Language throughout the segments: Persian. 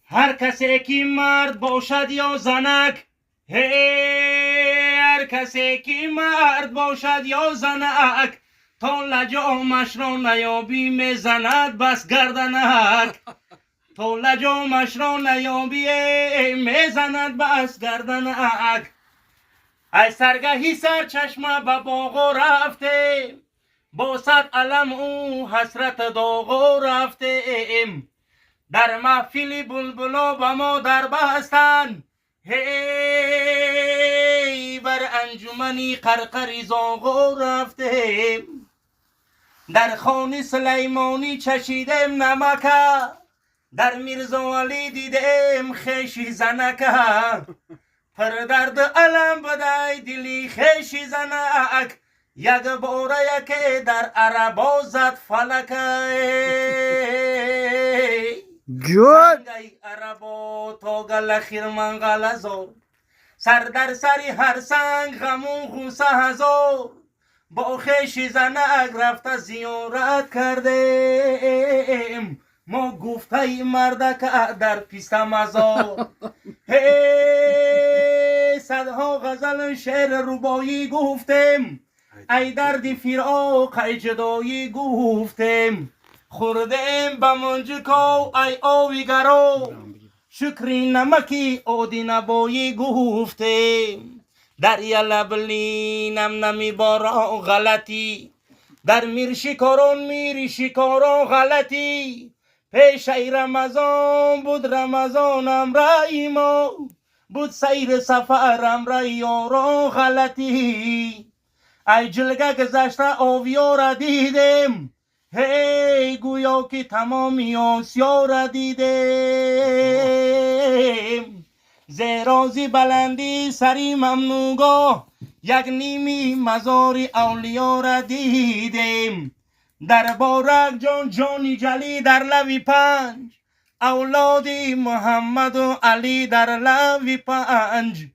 هر کسی که مرد باشد یا زنک، هر کسی که مرد باشد یا زنک، تا لجامش را نیابی میزند بس گردنک. تا لجامش را نیابی میزند بس گردنک. ای سرگهی سرچشمه به باغ رفته، با صد علم او حسرت داغ رفتیم. در محفل بلبلا به ما در بستن، هی بر انجمنی قرقری زاغ رفتیم. در خانه سلیمانی چشیدیم نمکه، در میرزا علی دیدیم خیشی زنکه. پر درد علم بدای دلی خیشی زنک، یک باره یکی در عربا زد فلکه. جود سنگای عربا تا گل خیرمن غلزار، سر در سری هر سنگ غمون خوسه هزار. با خیشی زنک رفته زیارت کردیم، ما گفته مردک در پیست مزار. هی صدها غزل شعر ربایی گفتیم، ای درد فراق ای جدایی گفتیم. خوردیم به منجکاو ای آویگرو، شکری نمکی آدی نبایی گفتیم. در یلبلی نم نمی بارا غلطی، در میر شکاران غلطی. پیش ای رمضان بود رمضانم رای ما، بود سیر سفرم رای یاران غلطی. ای جلگه گذشته آویا را دیدم، هی گویا که تمامی آسیا را دیدم. زیرازی بلندی سری ممنوگاه، یک نیمی مزاری اولیا را دیدیم. در بارک جان جانی جلی در لوی پنج، اولادی محمد و علی در لوی پنج.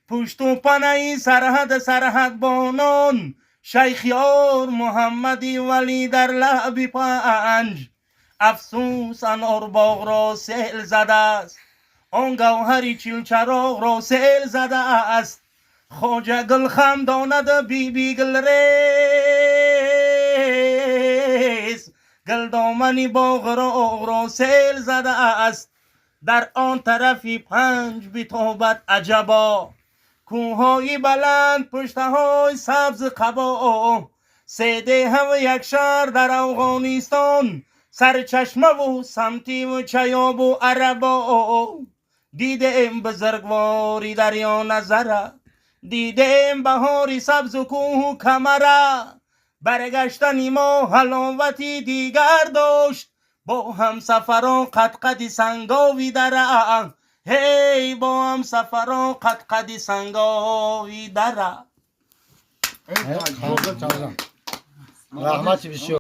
پشت و پنه سرحد بانان، شیخیار محمدی ولی در لبی پنج. افسوس انار باغ را سیل زده است، آن گوهری چیل چراغ را سیل زده است. خواجه گل خم داند بی بی گل ریز، گل دامنی باغ را سیل زده است. در آن طرفی پنج بیتابد عجبا، کوههای بلند پشتهای سبز قبا. سیده هم یک شهر در افغانستان، سرچشمه و سمتی و چیاب و عربا. دیدیم بزرگواری دریا نظره، دیدیم بهاری سبز و کوه و کمره. برگشتن ما حلاوتی دیگر داشت، با هم سفران قد سنگاوی دره. هی با هم سفران قد سنگاوی دره. رحمت بسیار.